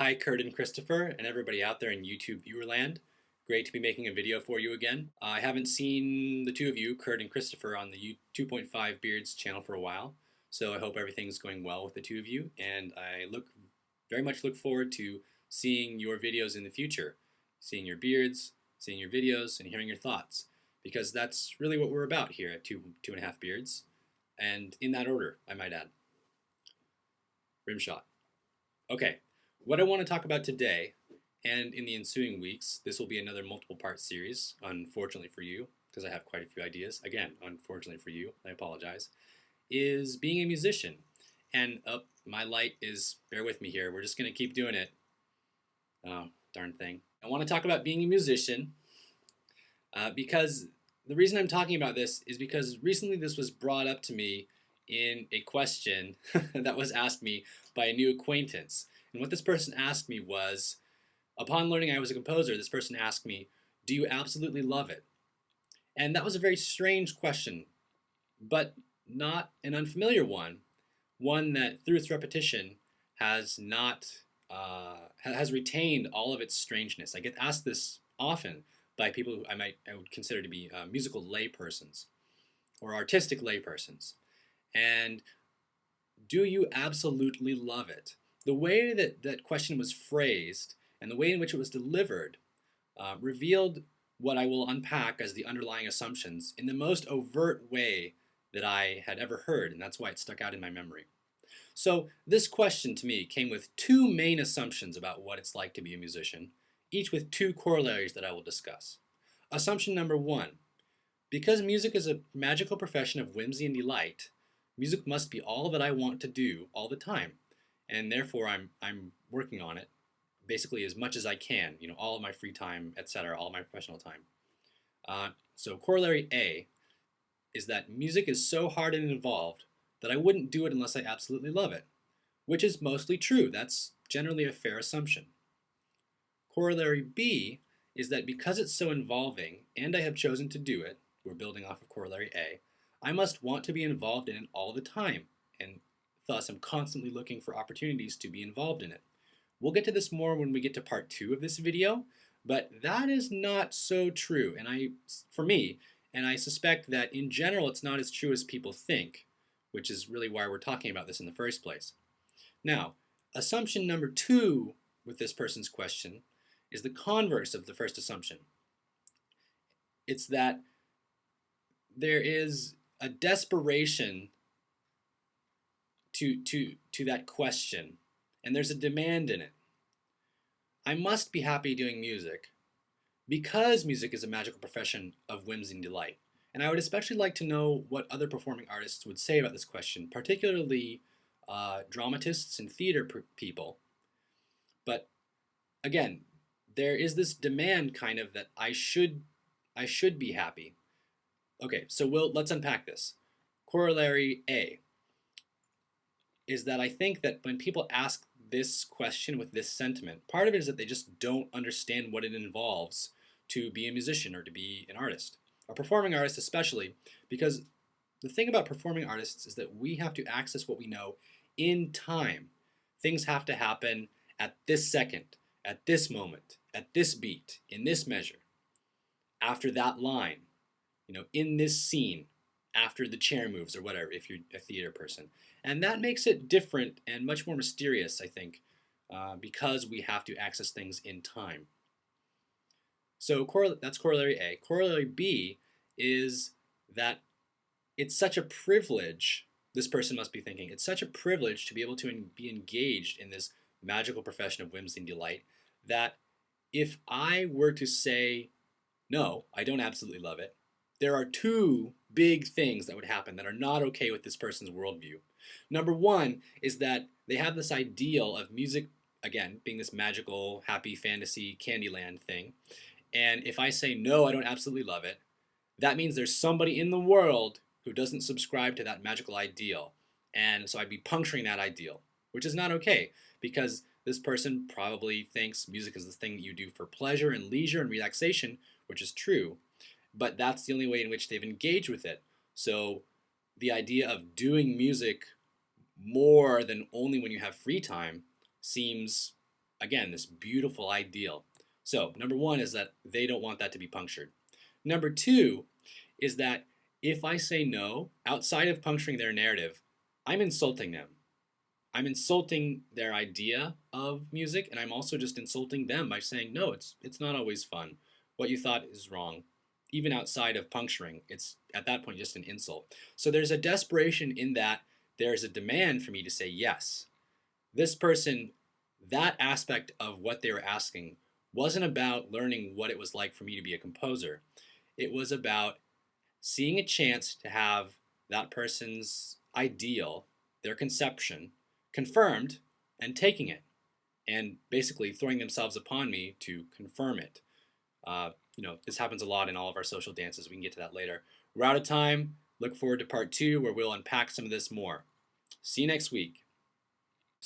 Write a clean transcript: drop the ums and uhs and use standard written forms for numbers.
Hi, Kurt and Christopher, and everybody out there in YouTube viewerland. Great to be making a video for you again. I haven't seen the two of you, Kurt and Christopher, on the 2.5 Beards channel for a while, so I hope everything's going well with the two of you, and I very much look forward to seeing your videos in the future, seeing your beards, seeing your videos, and hearing your thoughts, because that's really what we're about here at 2.5 Beards, and in that order, I might add. Rimshot. Okay. What I want to talk about today, and in the ensuing weeks, this will be another multiple part series, unfortunately for you, because I have quite a few ideas. Again, unfortunately for you, I apologize, is being a musician. And my light is, bear with me here, we're just going to keep doing it. Oh, darn thing. I want to talk about being a musician because the reason I'm talking about this is because recently this was brought up to me in a question that was asked me by a new acquaintance. And what this person asked me was, upon learning I was a composer, this person asked me, do you absolutely love it? And that was a very strange question, but not an unfamiliar one that through its repetition has has retained all of its strangeness. I get asked this often by people who I would consider to be musical laypersons or artistic laypersons. And do you absolutely love it? The way that that question was phrased and the way in which it was delivered revealed what I will unpack as the underlying assumptions in the most overt way that I had ever heard, and that's why it stuck out in my memory. So this question to me came with two main assumptions about what it's like to be a musician, each with two corollaries that I will discuss. Assumption number one, because music is a magical profession of whimsy and delight, music must be all that I want to do all the time, and therefore I'm working on it basically as much as I can, all of my free time, etc., all of my professional time. So corollary A is that music is so hard and involved that I wouldn't do it unless I absolutely love it, which is mostly true. That's generally a fair assumption. Corollary B is that because it's so involving and I have chosen to do it, we're building off of corollary A, I must want to be involved in it all the time, and thus I'm constantly looking for opportunities to be involved in it. We'll get to this more when we get to part 2 of this video, but that is not so true, for me, and I suspect that in general it's not as true as people think, which is really why we're talking about this in the first place. Now, assumption number 2 with this person's question is the converse of the first assumption. It's that there is a desperation to that question, and there's a demand in it. I must be happy doing music because music is a magical profession of whimsy and delight. And I would especially like to know what other performing artists would say about this question, particularly dramatists and theater people. But again, there is this demand kind of that I should be happy. Okay, so let's unpack this. Corollary A is that I think that when people ask this question with this sentiment, part of it is that they just don't understand what it involves to be a musician or to be an artist, a performing artist especially, because the thing about performing artists is that we have to access what we know in time. Things have to happen at this second, at this moment, at this beat, in this measure, after that line, in this scene, after the chair moves or whatever, if you're a theater person. And that makes it different and much more mysterious, I think, because we have to access things in time. So that's corollary A. Corollary B is that it's such a privilege, this person must be thinking, it's such a privilege to be able to be engaged in this magical profession of whimsy and delight that if I were to say, no, I don't absolutely love it, there are two big things that would happen that are not okay with this person's worldview. Number one is that they have this ideal of music, again, being this magical, happy, fantasy, Candyland thing. And if I say, no, I don't absolutely love it, that means there's somebody in the world who doesn't subscribe to that magical ideal. And so I'd be puncturing that ideal, which is not okay, because this person probably thinks music is the thing that you do for pleasure and leisure and relaxation, which is true. But that's the only way in which they've engaged with it. So the idea of doing music more than only when you have free time seems again, this beautiful ideal. So, number one is that they don't want that to be punctured. Number two is that if I say no, outside of puncturing their narrative, I'm insulting them. I'm insulting their idea of music, and I'm also just insulting them by saying, no, it's not always fun. What you thought is wrong. Even outside of puncturing, it's at that point just an insult. So there's a desperation in that there's a demand for me to say yes. This person, that aspect of what they were asking wasn't about learning what it was like for me to be a composer. It was about seeing a chance to have that person's ideal, their conception, confirmed and taking it and basically throwing themselves upon me to confirm it. This happens a lot in all of our social dances. We can get to that later. We're out of time. Look forward to part 2 where we'll unpack some of this more. See you next week.